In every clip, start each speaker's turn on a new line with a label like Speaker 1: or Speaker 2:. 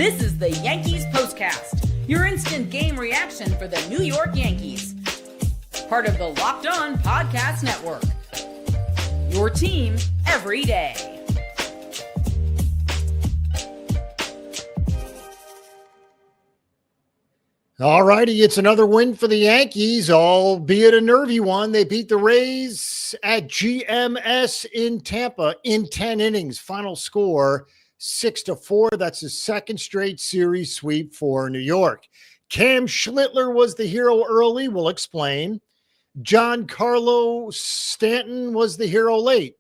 Speaker 1: This is the Yankees POSTCAST, your instant game reaction for the New York Yankees. Part of the Locked On Podcast Network. Your team every day.
Speaker 2: All righty, it's another win for the Yankees, albeit a nervy one. They beat the Rays at GMS in Tampa in 10 innings. Final score, 6-4. That's the second straight series sweep for New York. Cam Schlittler was the hero early. We'll explain. Giancarlo Stanton was the hero late.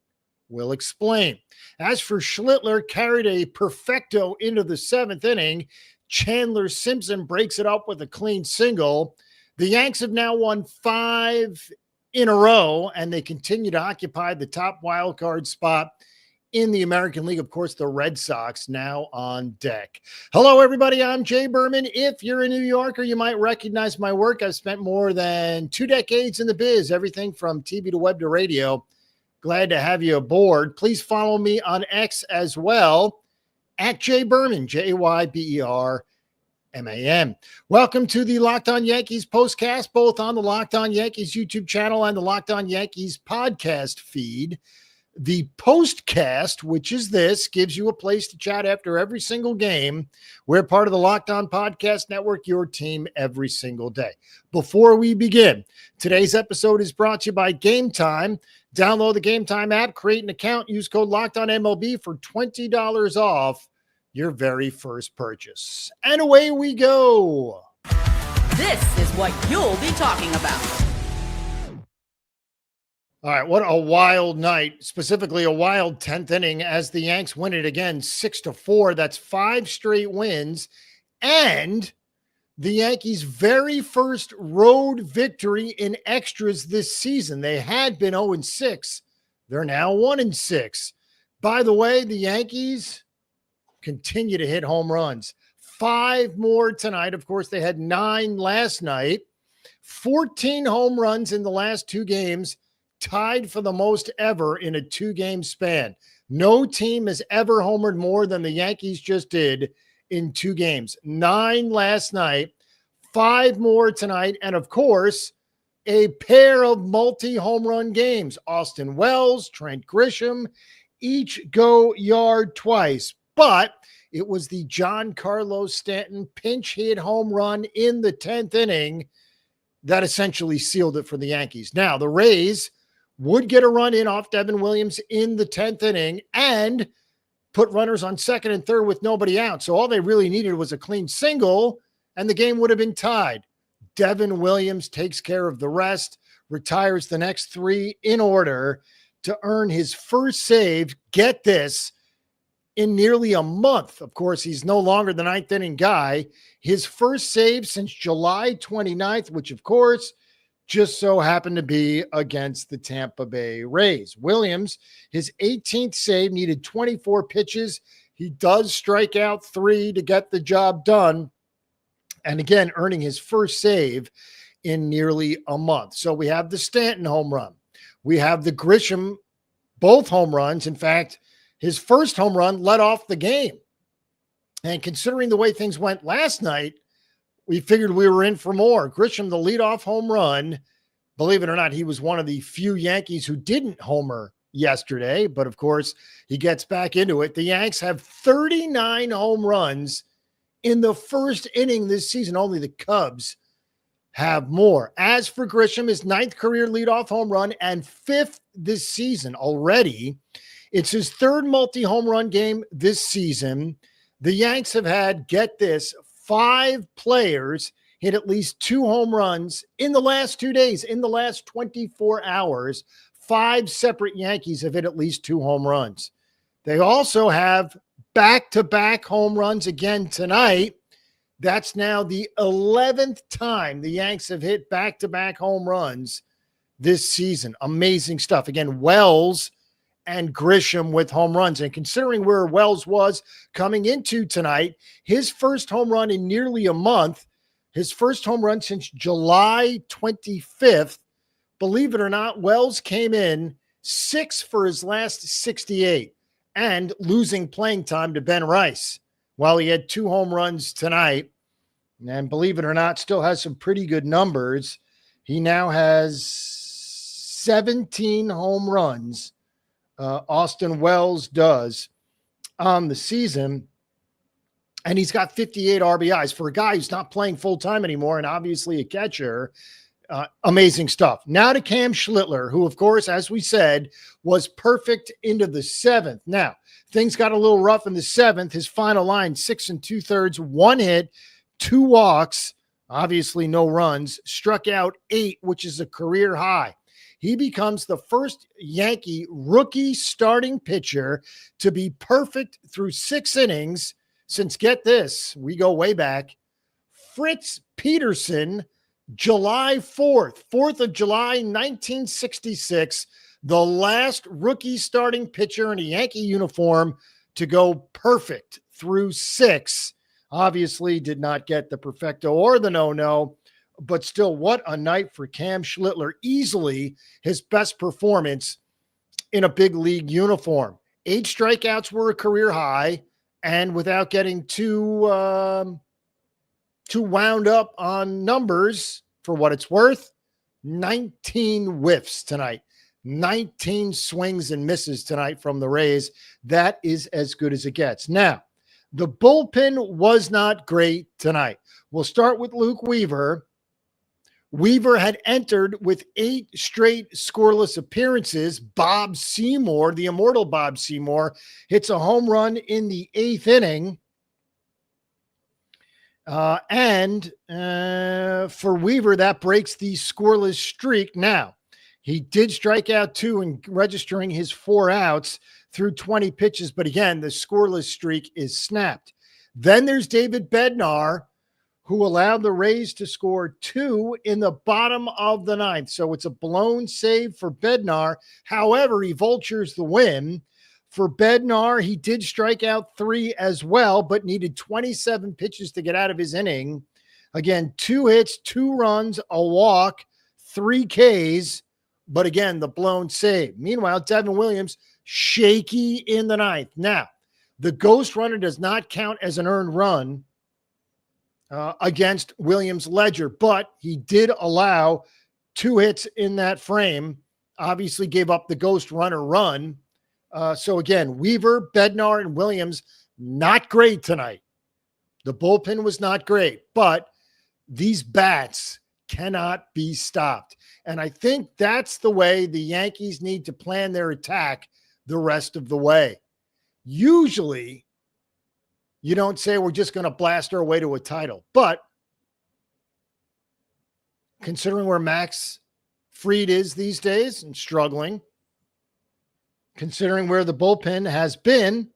Speaker 2: We'll explain. As for Schlittler, carried a perfecto into the seventh inning. Chandler Simpson breaks it up with a clean single. The Yanks have now won 5 in a row, and they continue to occupy the top wild card spot in the American League. Of course, the Red Sox now on deck. Hello, everybody. I'm Jay Berman. If you're a New Yorker, you might recognize my work. I've spent more than 2 decades in the biz, everything from TV to web to radio. Glad to have you aboard. Please follow me on X as well, at Jay Berman, Jayberman. Welcome to the Locked On Yankees postcast, both on the Locked On Yankees YouTube channel and the Locked On Yankees podcast feed. The postcast, which is this, gives you a place to chat after every single game. We're part of the Locked On Podcast Network, your team every single day. Before we begin, today's episode is brought to you by Game Time. Download the Game Time app, create an account, use code LOCKEDONMLB for $20 off your very first purchase. And away we go.
Speaker 1: This is what you'll be talking about.
Speaker 2: All right, what a wild night, specifically a wild 10th inning as the Yanks win it again 6-4. That's 5 straight wins and the Yankees' very first road victory in extras this season. They had been 0-6. They're now 1-6. By the way, the Yankees continue to hit home runs. 5 more tonight. Of course, they had 9 last night. 14 home runs in the last 2 games, tied for the most ever in a 2-game span. No team has ever homered more than the Yankees just did in 2 games. 9 last night, 5 more tonight, and of course, a pair of multi-home run games. Austin Wells, Trent Grisham, each go yard twice. But it was the Giancarlo Stanton pinch hit home run in the 10th inning that essentially sealed it for the Yankees. Now, the Rays would get a run in off Devin Williams in the 10th inning and put runners on second and third with nobody out. So all they really needed was a clean single, and the game would have been tied. Devin Williams takes care of the rest, retires the next 3 in order to earn his first save, get this, in nearly a month. Of course, he's no longer the 9th inning guy. His first save since July 29th, which of course just so happened to be against the Tampa Bay Rays. Williams, his 18th save, needed 24 pitches. He does strike out 3 to get the job done. And again, earning his first save in nearly a month. So we have the Stanton home run. We have the Grisham, both home runs. In fact, his first home run led off the game. And considering the way things went last night, we figured we were in for more. Grisham, the leadoff home run. Believe it or not, he was one of the few Yankees who didn't homer yesterday. But of course, he gets back into it. The Yanks have 39 home runs in the first inning this season. Only the Cubs have more. As for Grisham, his 9th career leadoff home run and 5th this season already. It's his 3rd multi-home run game this season. The Yanks have had, get this, 5 players hit at least 2 home runs in the last 2 days, in the last 24 hours. 5 separate Yankees have hit at least 2 home runs. They also have back-to-back home runs again tonight. That's now the 11th time the Yanks have hit back-to-back home runs this season. Amazing stuff. Again, Wells and Grisham with home runs. And considering where Wells was coming into tonight, his first home run in nearly a month, his first home run since July 25th. Believe it or not, Wells came in 6 for his last 68 and losing playing time to Ben Rice. while he had 2 home runs tonight, and believe it or not, still has some pretty good numbers. He now has 17 home runs. Austin Wells does on the season. And he's got 58 RBIs for a guy who's not playing full-time anymore and obviously a catcher. Amazing stuff. Now to Cam Schlittler, who, of course, as we said, was perfect into the 7th. Now, things got a little rough in the 7th. His final line, 6 2/3, 1 hit, 2 walks, obviously no runs, struck out 8, which is a career high. He becomes the first Yankee rookie starting pitcher to be perfect through 6 innings since, get this, we go way back, Fritz Peterson, July 4th of July, 1966, the last rookie starting pitcher in a Yankee uniform to go perfect through 6. Obviously did not get the perfecto or the no-no, but still, what a night for Cam Schlittler. Easily his best performance in a big league uniform. 8 strikeouts were a career high, and without getting too wound up on numbers, for what it's worth, 19 whiffs tonight. 19 swings and misses tonight from the Rays. That is as good as it gets. Now, the bullpen was not great tonight. We'll start with Luke Weaver. Weaver had entered with 8 straight scoreless appearances. Bob Seymour, the immortal Bob Seymour, hits a home run in the 8th inning. And for Weaver, that breaks the scoreless streak. Now, he did strike out 2 and registering his 4 outs through 20 pitches. But again, the scoreless streak is snapped. Then there's David Bednar, who allowed the Rays to score 2 in the bottom of the 9th. So it's a blown save for Bednar. However, he vultures the win. For Bednar, he did strike out 3 as well, but needed 27 pitches to get out of his inning. Again, 2 hits, 2 runs, a walk, 3 Ks, but again, the blown save. Meanwhile, Devin Williams, shaky in the 9th. Now, the ghost runner does not count as an earned run against Williams' ledger, but he did allow 2 hits in that frame, obviously gave up the ghost runner run. So again, Weaver, Bednar, and Williams, not great tonight. The bullpen was not great, but these bats cannot be stopped. And I think that's the way the Yankees need to plan their attack the rest of the way. Usually, you don't say we're just going to blast our way to a title. But considering where Max Fried is these days and struggling, considering where the bullpen has been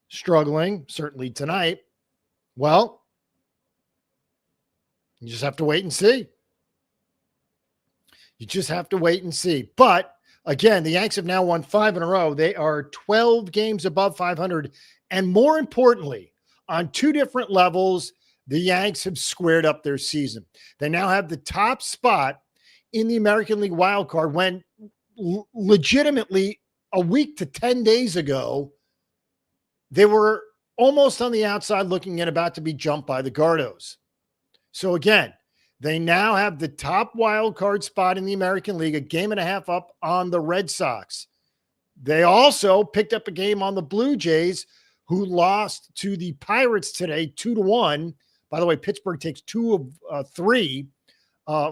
Speaker 2: struggling, certainly tonight, well, you just have to wait and see. You just have to wait and see. But again, the Yanks have now won 5 in a row. They are 12 games above 500. And more importantly, on 2 different levels, the Yanks have squared up their season. They now have the top spot in the American League wild card when legitimately a week to 10 days ago, they were almost on the outside looking and about to be jumped by the Gardos. So again, they now have the top wild card spot in the American League, a game and a half up on the Red Sox. They also picked up a game on the Blue Jays, who lost to the Pirates today, 2-1. By the way, Pittsburgh takes 2 of 3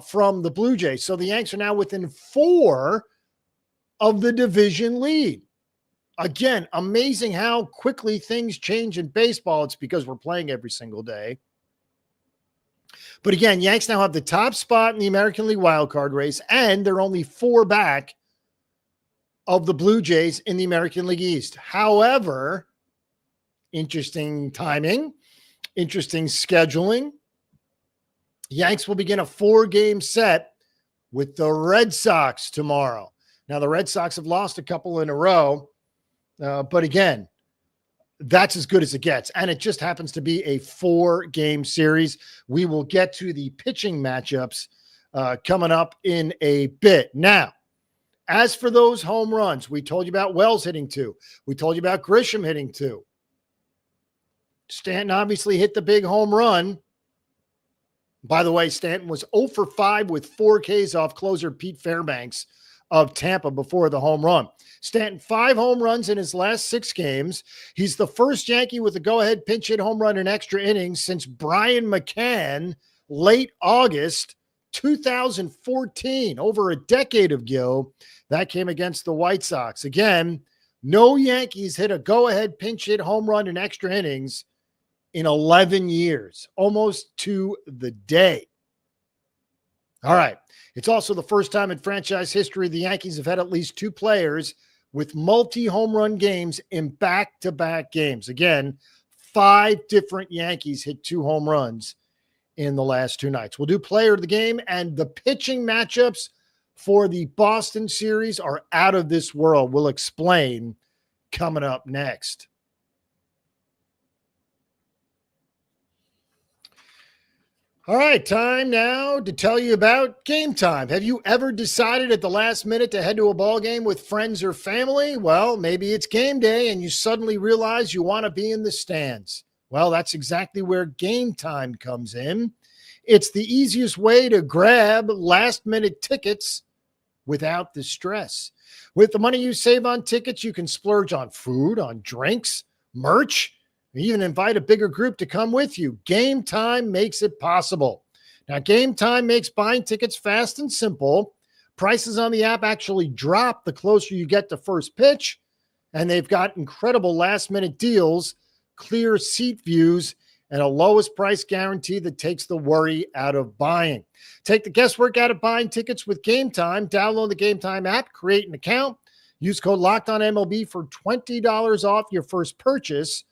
Speaker 2: from the Blue Jays. So the Yanks are now within 4 of the division lead. Again, amazing how quickly things change in baseball. It's because we're playing every single day. But again, Yanks now have the top spot in the American League wildcard race, and they're only 4 back of the Blue Jays in the American League East. However, interesting timing, interesting scheduling. Yanks will begin a 4-game set with the Red Sox tomorrow. Now, the Red Sox have lost a couple in a row, but again, that's as good as it gets. And it just happens to be a 4-game series. We will get to the pitching matchups coming up in a bit. Now, as for those home runs, we told you about Wells hitting 2. We told you about Grisham hitting 2. Stanton obviously hit the big home run. By the way, Stanton was 0 for 5 with 4 Ks off closer Pete Fairbanks of Tampa before the home run. Stanton, 5 home runs in his last 6 games. He's the first Yankee with a go-ahead pinch hit home run in extra innings since Brian McCann, late August 2014, over a decade ago. That came against the White Sox. Again, no Yankees hit a go-ahead pinch hit home run in extra innings in 11 years, almost to the day. All right. It's also the first time in franchise history the Yankees have had at least 2 players with multi-home run games in back-to-back games. Again, 5 different Yankees hit 2 home runs in the last 2 nights. We'll do player of the game, and the pitching matchups for the Boston series are out of this world. We'll explain coming up next. All right, time now to tell you about Game Time. Have you ever decided at the last minute to head to a ball game with friends or family? Well, maybe it's game day and you suddenly realize you want to be in the stands. Well, that's exactly where Game Time comes in. It's the easiest way to grab last-minute tickets without the stress. With the money you save on tickets, you can splurge on food, on drinks, merch, even invite a bigger group to come with you. Game Time makes it possible. Now, Game Time makes buying tickets fast and simple. Prices on the app actually drop the closer you get to first pitch, and they've got incredible last-minute deals, clear seat views, and a lowest price guarantee that takes the worry out of buying. Take the guesswork out of buying tickets with Game Time. Download the Game Time app, create an account, use code LOCKEDONMLB for $20 off your first purchase.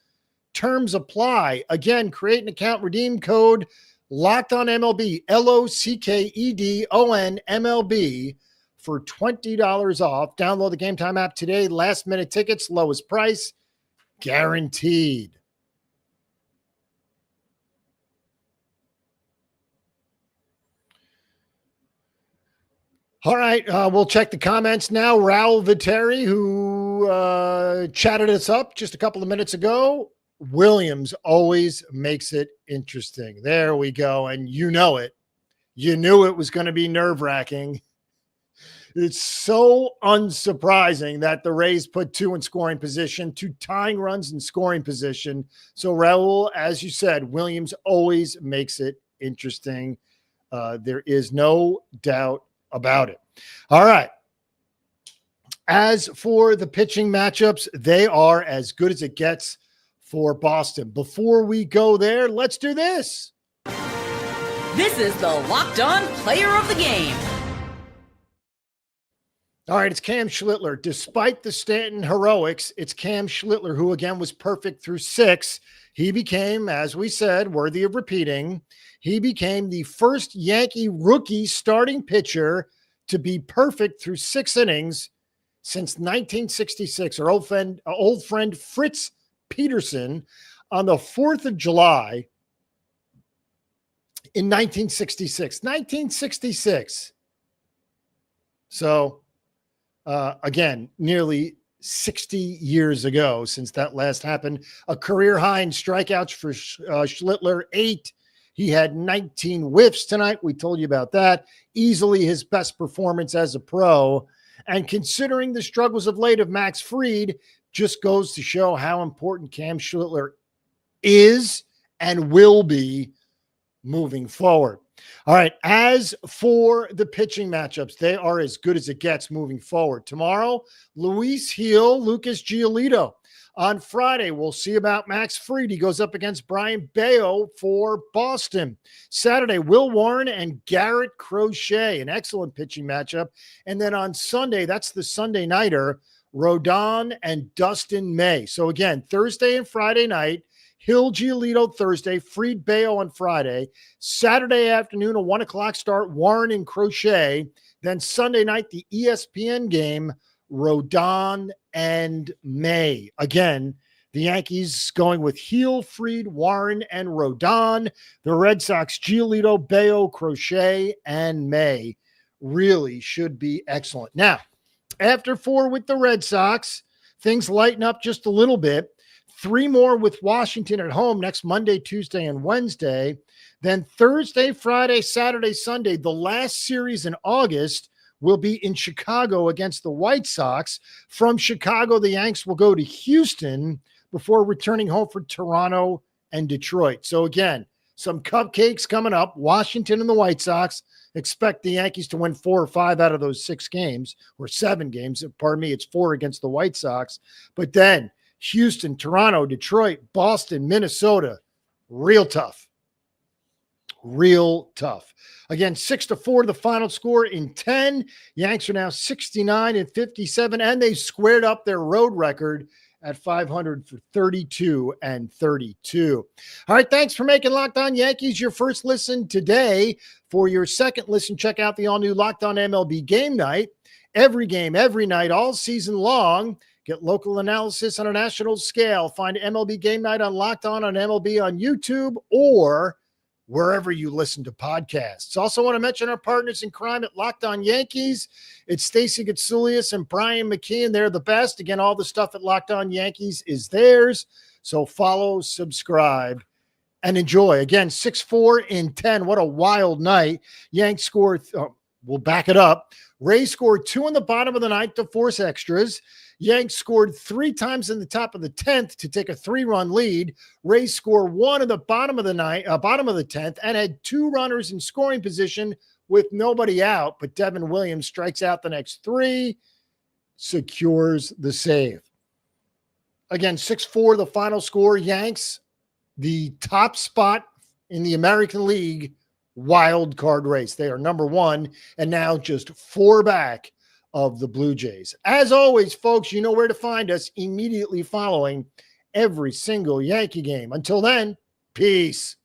Speaker 2: Terms apply. Again, create an account, redeem code LOCKEDONMLB, LOCKEDONMLB for $20 off. Download the Game Time app today. Last minute tickets, lowest price, guaranteed. All right, we'll check the comments now. Raul Viteri, who chatted us up just a couple of minutes ago. Williams always makes it interesting. There we go. And you know it. You knew it was going to be nerve-wracking. It's so unsurprising that the Rays put 2 in scoring position, 2 tying runs in scoring position. So, Raul, as you said, Williams always makes it interesting. There is no doubt about it. All right. As for the pitching matchups, they are as good as it gets for Boston. Before we go there, let's do this.
Speaker 1: This is the Locked On Player of the Game.
Speaker 2: All right, it's Cam Schlittler. Despite the Stanton heroics, it's Cam Schlittler, who again was perfect through 6. He became, as we said, worthy of repeating, he became the first Yankee rookie starting pitcher to be perfect through 6 innings since 1966. Our old friend Fritz Peterson on the 4th of July in 1966. 1966. So, again, nearly 60 years ago since that last happened. A career high in strikeouts for Schlittler, 8. He had 19 whiffs tonight. We told you about that. Easily his best performance as a pro. And considering the struggles of late of Max Fried, just goes to show how important Cam Schlittler is and will be moving forward. All right, as for the pitching matchups, they are as good as it gets moving forward. Tomorrow, Luis Gil, Lucas Giolito. On Friday, we'll see about Max Fried. He goes up against Brian Bayo for Boston. Saturday, Will Warren and Garrett Crochet, an excellent pitching matchup. And then on Sunday, that's the Sunday nighter, Rodon and Dustin May. So again, Thursday and Friday night, Hill Giolito Thursday, Fried Bayo on Friday. Saturday afternoon, a 1 o'clock start, Warren and Crochet. Then Sunday night, the ESPN game, Rodon and May. Again, the Yankees going with Heel, Fried, Warren, and Rodon. The Red Sox, Giolito, Bayo, Crochet, and May. Really should be excellent. Now, after 4 with the Red Sox, things lighten up just a little bit. 3 more with Washington at home next Monday, Tuesday, and Wednesday. Then Thursday, Friday, Saturday, Sunday, the last series in August will be in Chicago against the White Sox. From Chicago, the Yanks will go to Houston before returning home for Toronto and Detroit. So again, some cupcakes coming up. Washington and the White Sox. Expect the Yankees to win 4 or 5 out of those 6 games, or 7 games. Pardon me, it's 4 against the White Sox. But then Houston, Toronto, Detroit, Boston, Minnesota. Real tough. Real tough. Again, 6-4 the final score in 10. Yanks are now 69-57, and they squared up their road record at 500 for 32-32. All right, thanks for making Locked On Yankees your first listen today. For your second listen, check out the all-new Locked On MLB Game Night. Every game, every night, all season long. Get local analysis on a national scale. Find MLB Game Night on Locked On MLB on YouTube or wherever you listen to podcasts. Also want to mention our partners in crime at Locked On Yankees. It's Stacey Gitsoulias and Brian McKeon. They're the best. Again, all the stuff at Locked On Yankees is theirs. So follow, subscribe, and enjoy. Again, 6-4 in 10. What a wild night. Yanks scored, we'll back it up. Rays scored 2 in the bottom of the ninth to force extras. Yanks scored 3 times in the top of the 10th to take a 3-run lead. Rays score 1 in the bottom of the 10th, and had 2 runners in scoring position with nobody out. But Devin Williams strikes out the next 3, secures the save. Again, 6-4 the final score. Yanks, the top spot in the American League wild card race. They are number 1 and now just 4 back of the Blue Jays. As always, folks, you know where to find us immediately following every single Yankee game. Until then, peace.